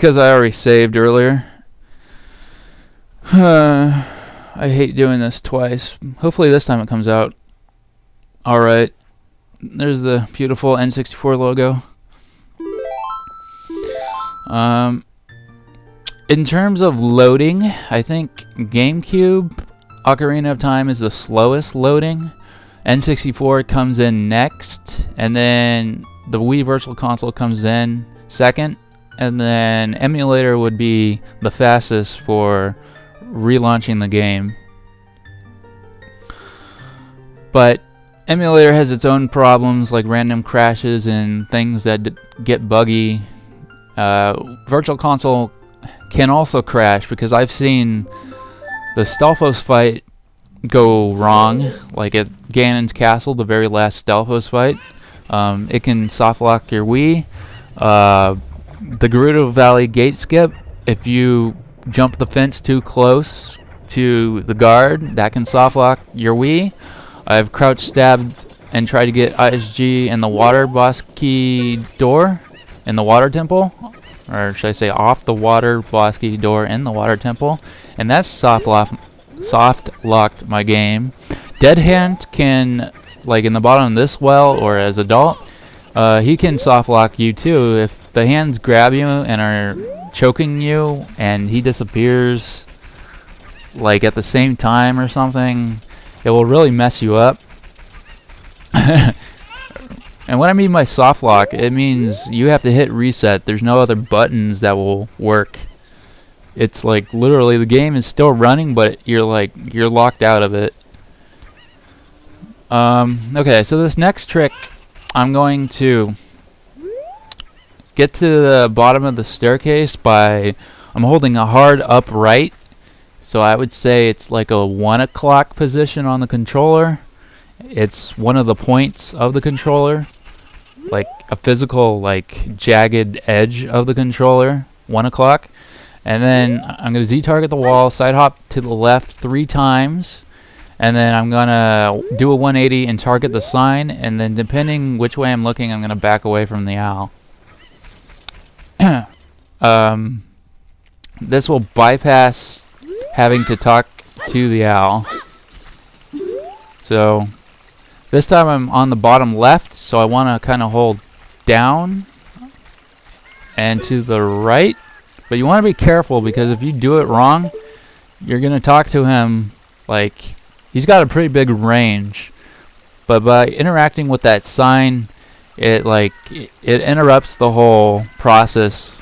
because I already saved earlier. I hate doing this twice. Hopefully this time it comes out alright. There's the beautiful N64 logo. In terms of loading, I think GameCube Ocarina of Time is the slowest loading. N64 comes in next, and then the Wii Virtual Console comes in second, and then emulator would be the fastest for relaunching the game. But emulator has its own problems, like random crashes and things that get buggy. Virtual Console can also crash, because I've seen the Stalfos fight go wrong, like at Ganon's Castle, the very last Stalfos fight. It can soft lock your Wii. The Gerudo Valley gate skip, if you jump the fence too close to the guard, that can soft lock your Wii. I've crouch stabbed and tried to get ISG in the water boss key door in the water temple, or should I say off the water boss key door in the water temple, and that's soft locked my game. Dead Hand can, like in the bottom of this well or as adult, he can soft lock you too. If the hands grab you and are choking you and he disappears like at the same time or something, it will really mess you up. And what I mean by soft lock, it means you have to hit reset. There's no other buttons that will work. It's like literally the game is still running, but you're locked out of it. Okay, so this next trick, I'm going to get to the bottom of the staircase by, I'm holding a hard up right. So I would say it's like a 1 o'clock position on the controller. It's one of the points of the controller, like a physical, like jagged edge of the controller, 1 o'clock. And then I'm going to Z-target the wall, side hop to the left 3 times, and then I'm going to do a 180 and target the sign, and then depending which way I'm looking, I'm going to back away from the owl. This will bypass having to talk to the owl. So this time I'm on the bottom left, so I want to kind of hold down and to the right. But you want to be careful, because if you do it wrong, you're going to talk to him, like, he's got a pretty big range. But by interacting with that sign, it interrupts the whole process.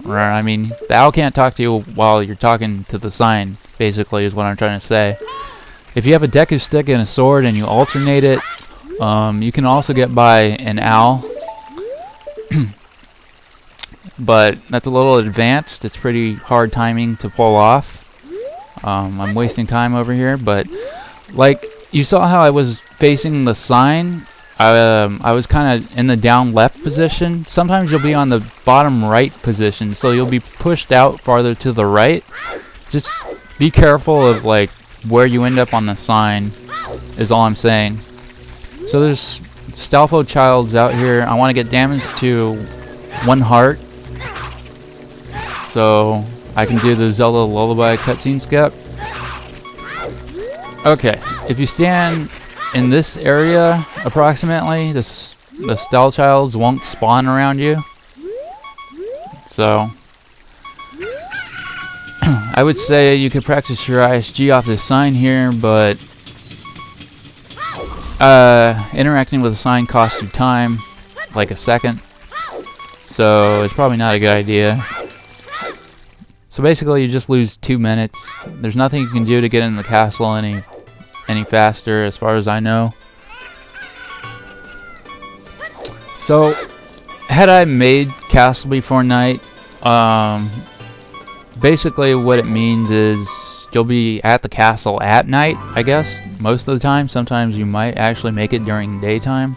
I mean, the owl can't talk to you while you're talking to the sign, basically, is what I'm trying to say. If you have a Deku Stick and a sword and you alternate it, you can also get by an owl. But that's a little advanced. It's pretty hard timing to pull off. I'm wasting time over here, but like you saw how I was facing the sign, I was kind of in the down left position. Sometimes you'll be on the bottom right position, so you'll be pushed out farther to the right. Just be careful of like where you end up on the sign, is all I'm saying. So there's Stalfo Childs out here. I want to get damage to 1 heart, so I can do the Zelda Lullaby cutscene skip. Okay, if you stand in this area approximately, the Stalchilds won't spawn around you. So I would say you could practice your ISG off this sign here, but interacting with the sign costs you time, like a second. So it's probably not a good idea. So basically you just lose 2 minutes. There's nothing you can do to get in the castle any faster, as far as I know. So had I made Castle Before Night, basically what it means is you'll be at the castle at night, I guess, most of the time. Sometimes you might actually make it during daytime,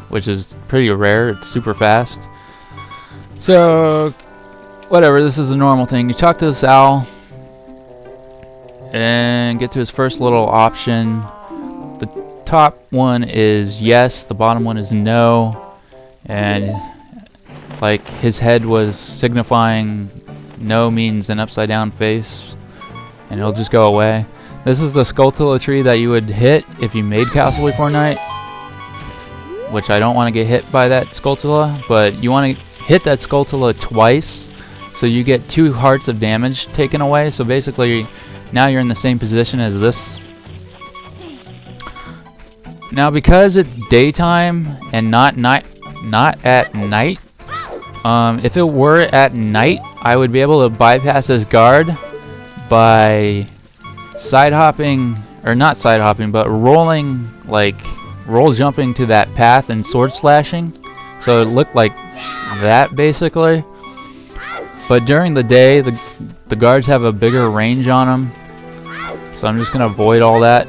which is pretty rare. It's super fast. So whatever, this is the normal thing. You talk to this owl and get to his first little option. The top one is yes, the bottom one is no, and Like his head was signifying no means an upside down face, and it'll just go away. This is the Skulltula tree that you would hit if you made Castle Before Night, which I don't want to get hit by that Skulltula, but you want to hit that Skulltula twice, so you get 2 hearts of damage taken away. So basically, now you're in the same position as this. Now, because it's daytime and not at night, if it were at night, I would be able to bypass this guard by side hopping, or not side hopping, but rolling, like roll jumping to that path and sword slashing. So it looked like that basically. But during the day, the guards have a bigger range on them, so I'm just gonna avoid all that.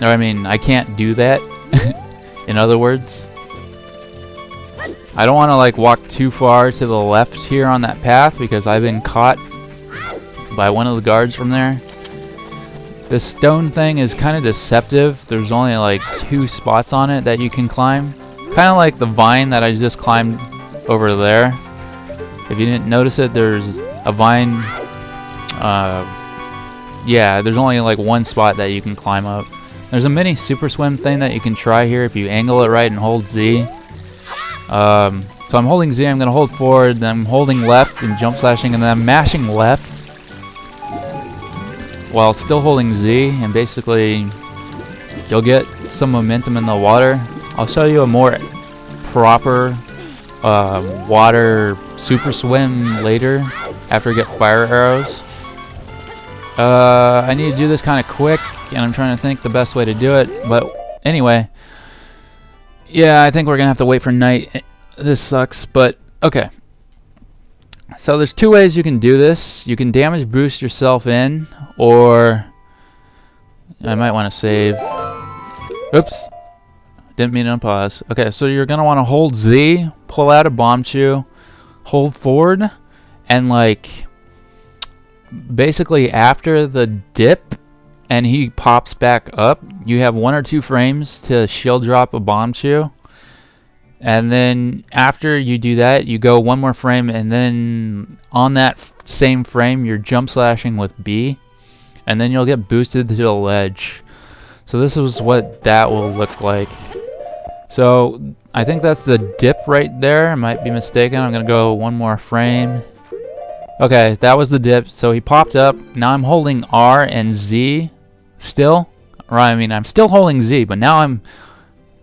Or I mean, I can't do that. In other words, I don't want to like walk too far to the left here on that path because I've been caught by one of the guards from there. This stone thing is kind of deceptive. There's only like 2 spots on it that you can climb. Kind of like the vine that I just climbed over there. If you didn't notice it, there's a vine. Yeah, there's only like 1 spot that you can climb up. There's a mini super swim thing that you can try here if you angle it right and hold Z. So I'm holding Z, I'm going to hold forward, then I'm holding left and jump slashing, and then I'm mashing left while still holding Z, and basically you'll get some momentum in the water. I'll show you a more proper water super swim later after I get fire arrows. I need to do this kind of quick, and I'm trying to think the best way to do it, but anyway, yeah, I think we're gonna have to wait for night. This sucks, but okay. So there's 2 ways you can do this. You can damage boost yourself in, or I might want to save. Oops, didn't mean to unpause. Okay, so you're gonna want to hold Z, pull out a Bombchu, hold forward, and like basically after the dip and he pops back up, you have 1 or 2 frames to shield drop a Bombchu, and then after you do that, you go 1 more frame, and then on that same frame you're jump slashing with B, and then you'll get boosted to the ledge. So this is what that will look like. So I think that's the dip right there. I might be mistaken. I'm gonna go 1 more frame. Okay, that was the dip. So he popped up. Now I'm holding R and Z still. Or I mean, I'm still holding Z, but now I'm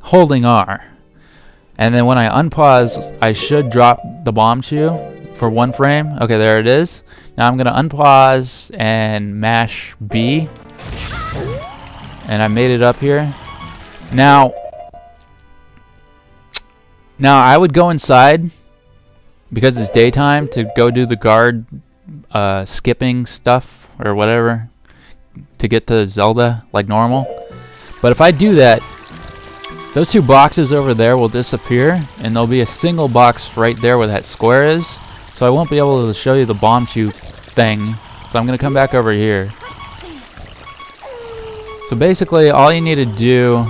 holding R. And then when I unpause, I should drop the Bombchu for 1 frame. Okay, there it is. Now I'm going to unpause and mash B. And I made it up here. Now I would go inside, because it's daytime, to go do the guard skipping stuff or whatever to get to Zelda like normal. But if I do that, those 2 boxes over there will disappear, and there'll be a single box right there where that square is. So I won't be able to show you the Bombchu thing. So I'm going to come back over here. So basically all you need to do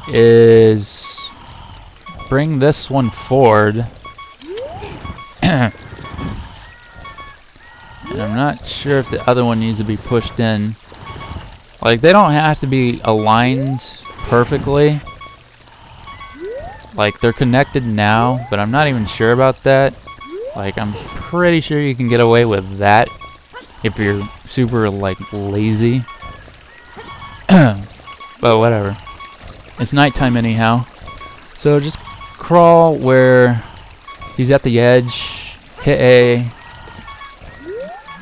is bring this one forward. And I'm not sure if the other one needs to be pushed in. Like, they don't have to be aligned perfectly. Like, they're connected now, but I'm not even sure about that. Like, I'm pretty sure you can get away with that if you're super, like, lazy. But whatever. It's nighttime anyhow. So just crawl where he's at the edge. Hit A.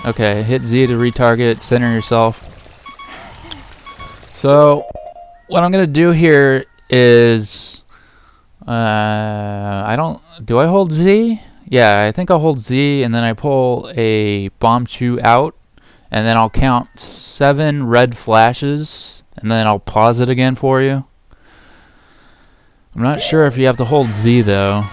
Okay, hit Z to retarget. Center yourself. So what I'm gonna do here is do I hold Z? Yeah, I think I'll hold Z, and then I pull a Bombchu out, and then I'll count 7 red flashes, and then I'll pause it again for you. I'm not sure if you have to hold Z though.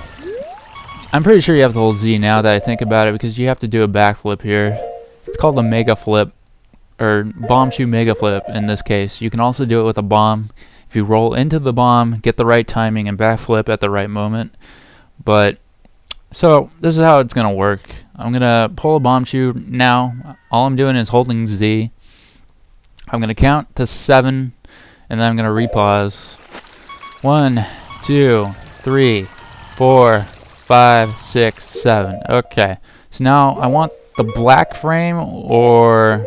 I'm pretty sure you have to hold Z now that I think about it, because you have to do a backflip here. It's called a mega flip, or Bombchu mega flip in this case. You can also do it with a bomb. If you roll into the bomb, get the right timing, and backflip at the right moment. But So this is how it's gonna work. I'm gonna pull a Bombchu now. All I'm doing is holding Z. I'm gonna count to 7, and then I'm gonna repause. 1, 2, 3, 4, 5, 6, 7. Okay. So now I want the black frame, or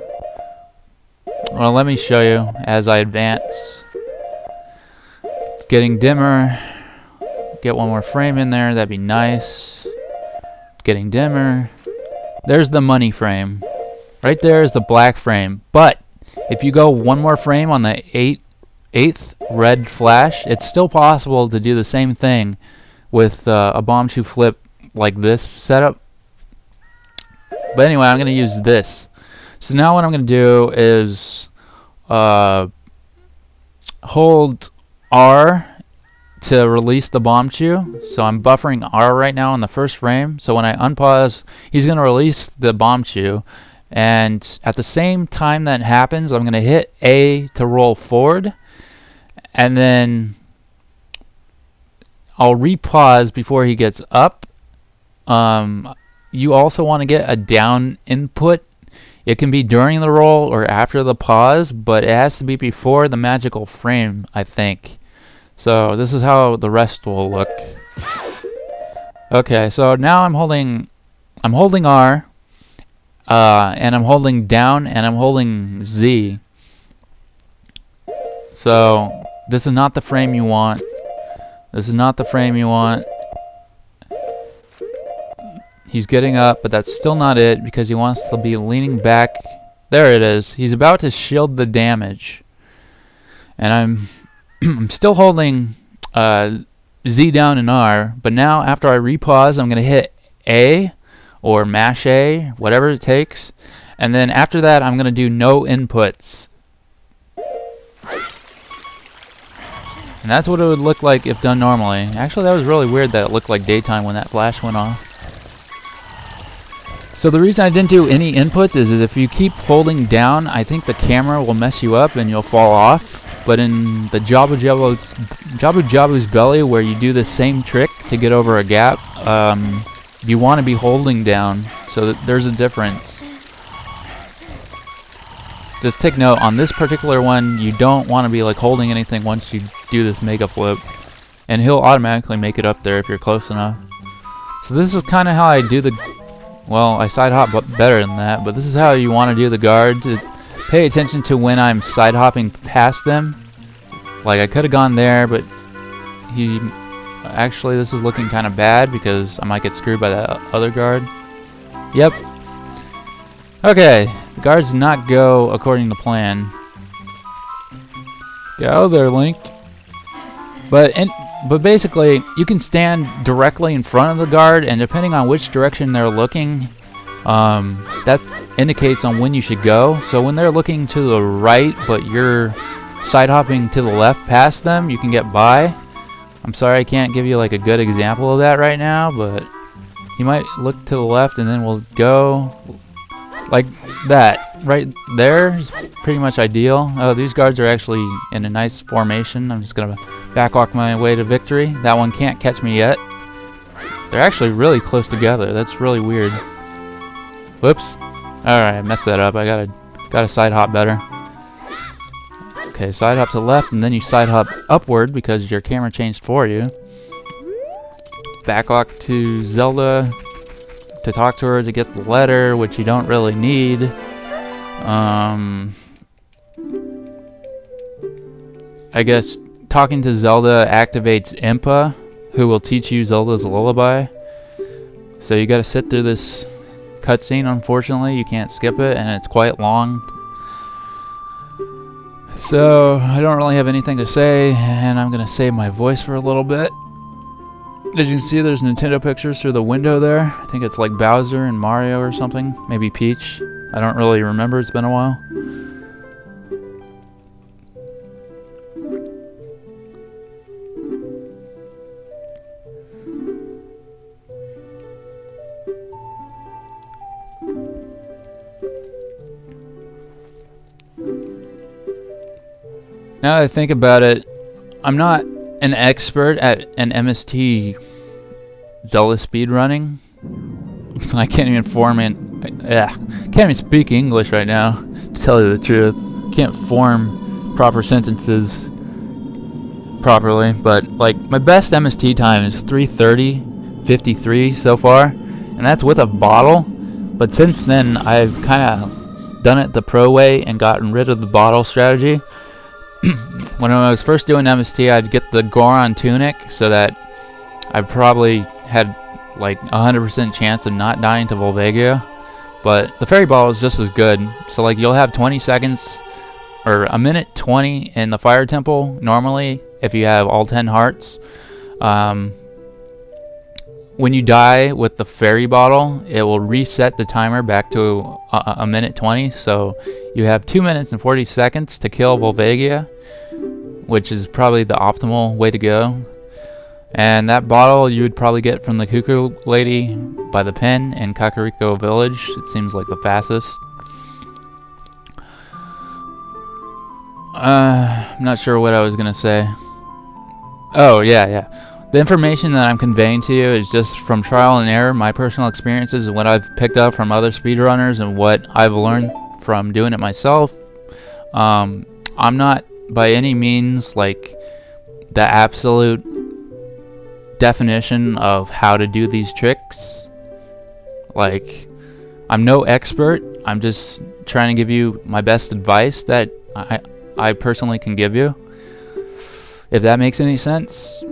well, let me show you as I advance. It's getting dimmer. Get one more frame in there. That'd be nice. It's getting dimmer. There's the money frame. Right there is the black frame. But if you go one more frame on the 8th red flash, it's still possible to do the same thing with a Bombchu flip like this setup. But anyway, I'm going to use this. So now what I'm going to do is hold R to release the Bombchu. So I'm buffering R right now in the first frame. So when I unpause, he's going to release the Bombchu. And at the same time that happens, I'm going to hit A to roll forward. And then I'll repause before he gets up. You also want to get a down input. It can be during the roll or after the pause, but it has to be before the magical frame, I think. So this is how the rest will look. Okay, so now I'm holding R, and I'm holding down, and I'm holding Z. So this is not the frame you want. This is not the frame you want. He's getting up, but that's still not it because he wants to be leaning back. There it is. He's about to shield the damage. And I'm still holding Z down and R, but now after I repause, I'm going to hit A or mash A, whatever it takes. And then after that, I'm going to do no inputs. And that's what it would look like if done normally. Actually, that was really weird that it looked like daytime when that flash went off. So the reason I didn't do any inputs is if you keep holding down, I think the camera will mess you up and you'll fall off. But in the Jabu Jabu's Belly, where you do the same trick to get over a gap, you want to be holding down, so there's a difference. Just take note, on this particular one, you don't want to be like holding anything once you do this mega flip. And he'll automatically make it up there if you're close enough. So this is kind of how I do the... Well, I side hop better than that, but this is how you want to do the guards. Pay attention to when I'm side hopping past them. Like I could have gone there, but he... Actually, this is looking kind of bad because I might get screwed by that other guard. Yep. Okay, the guards did not go according to plan. Get out of there, Link. But basically, you can stand directly in front of the guard, and depending on which direction they're looking, that indicates on when you should go. So when they're looking to the right, but you're side hopping to the left past them, you can get by. I'm sorry I can't give you like a good example of that right now, but you might look to the left and then we'll go like that. Right there is pretty much ideal. Oh, these guards are actually in a nice formation. I'm just going to backwalk my way to victory. That one can't catch me yet. They're actually really close together. That's really weird. Whoops. Alright, I messed that up. I gotta side hop better. Okay, side hop to the left, and then you side hop upward because your camera changed for you. Backwalk to Zelda to talk to her to get the letter, which you don't really need. I guess talking to Zelda activates Impa, who will teach you Zelda's lullaby. So you gotta sit through this cutscene, unfortunately. You can't skip it, and it's quite long. So, I don't really have anything to say, and I'm gonna save my voice for a little bit. As you can see, there's Nintendo pictures through the window there. I think it's like Bowser and Mario or something. Maybe Peach. I don't really remember, it's been a while. Now that I think about it, I'm not an expert at an MST Zelda speedrunning. I can't even can't even speak English right now, to tell you the truth. Can't form proper sentences properly, but like my best MST time is 3:30:53 so far, and that's with a bottle. But since then, I've kind of done it the pro way and gotten rid of the bottle strategy. When I was first doing MST, I'd get the Goron tunic so that I probably had like 100% chance of not dying to Volvagia, but the fairy bottle is just as good. So like you'll have 20 seconds or a minute 20 in the fire temple normally if you have all 10 hearts. When you die with the fairy bottle, it will reset the timer back to a minute 20, so you have 2 minutes and 40 seconds to kill Volvagia, which is probably the optimal way to go. And that bottle you would probably get from the Cuckoo Lady by the pen in Kakariko Village. It seems like the fastest. I'm not sure what I was gonna say. Oh, yeah. The information that I'm conveying to you is just from trial and error, my personal experiences and what I've picked up from other speedrunners and what I've learned from doing it myself. I'm not by any means like the absolute definition of how to do these tricks. Like, I'm no expert. I'm just trying to give you my best advice that I personally can give you, if that makes any sense.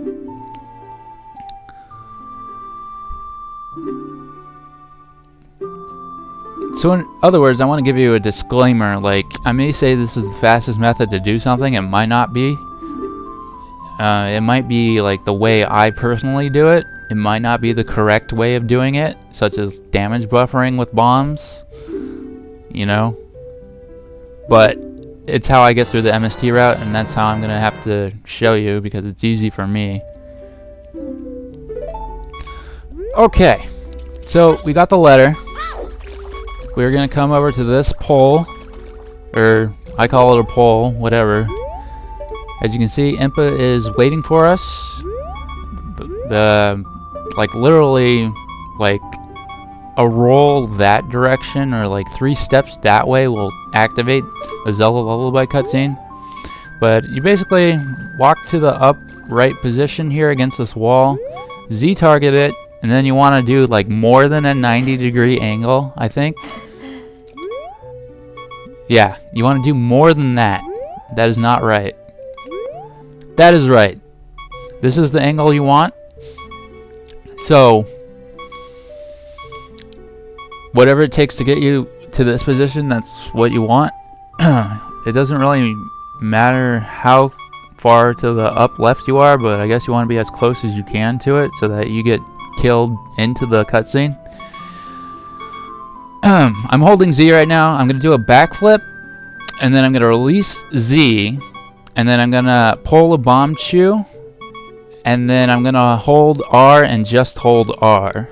So in other words, I want to give you a disclaimer. Like, I may say this is the fastest method to do something. It might not be. It might be like the way I personally do it. It might not be the correct way of doing it, such as damage buffering with bombs, you know. But it's how I get through the MST route, and that's how I'm gonna have to show you because it's easy for me. Okay, so we got the letter. We're gonna come over to this pole, or I call it a pole, whatever. As you can see, Impa is waiting for us. Like literally, like a roll that direction or like 3 steps that way will activate a Zelda Lullaby cutscene. But you basically walk to the upright position here against this wall, Z target it, and then you want to do like more than a 90-degree angle, I think. Yeah, you want to do more than that. That is not right. That is right. This is the angle you want. So, whatever it takes to get you to this position, that's what you want. It doesn't really matter how far to the up left you are, but I guess you want to be as close as you can to it so that you get killed into the cutscene. I'm holding Z right now. I'm going to do a backflip, and then I'm going to release Z, and then I'm going to pull a bomb chew, and then I'm going to hold R and just hold R.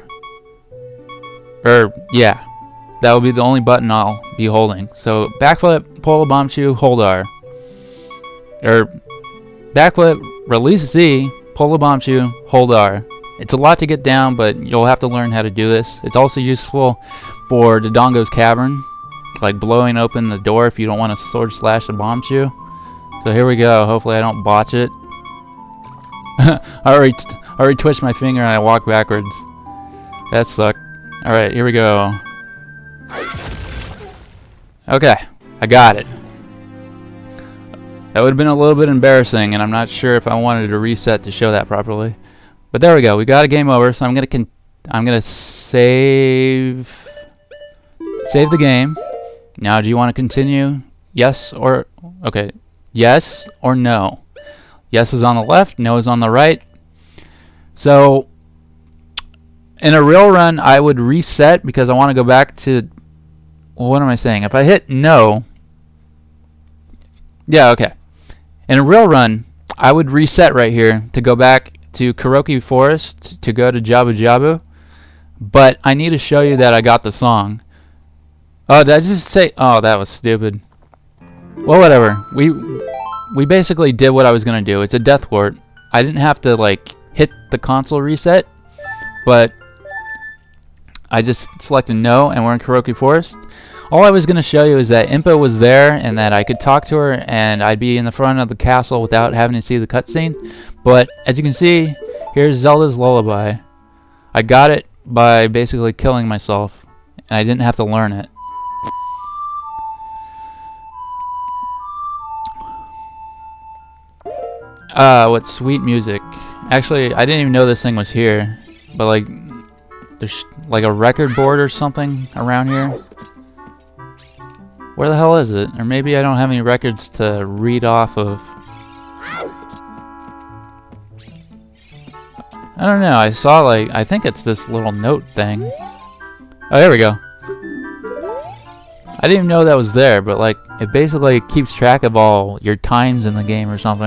Yeah, that will be the only button I'll be holding. So backflip, pull a bomb chew, hold R. Backflip, release Z, pull a bomb chew, hold R. It's a lot to get down, but you'll have to learn how to do this. It's also useful for Dodongo's Cavern, like blowing open the door if you don't want to sword slash a bomb chew. So here we go. Hopefully I don't botch it. I already twitched my finger and I walked backwards. That sucked. Alright, here we go. Okay, I got it. That would have been a little bit embarrassing, and I'm not sure if I wanted to reset to show that properly. But there we go. We got a game over, so I'm gonna save the game. Now, do you want to continue? Yes or okay? Yes or no? Yes is on the left, no is on the right. So, in a real run, I would reset because I want to go back to... Well, what am I saying? If I hit no... Yeah, okay. In a real run, I would reset right here to go back to Kuroki Forest to go to Jabu Jabu. But I need to show you that I got the song. Oh, did I just say... Oh, that was stupid. Well, whatever. We basically did what I was going to do. It's a death wart. I didn't have to, like, hit the console reset. but I just selected no, and we're in Kuroki Forest. All I was going to show you is that Impa was there and that I could talk to her and I'd be in the front of the castle without having to see the cutscene. But as you can see, here's Zelda's Lullaby. I got it by basically killing myself, and I didn't have to learn it. What sweet music. Actually, I didn't even know this thing was here, but like, there's like a record board or something around here. Where the hell is it? Or maybe I don't have any records to read off of. I don't know. I saw like, I think it's this little note thing. Oh, there we go. I didn't even know that was there, but like, it basically keeps track of all your times in the game or something.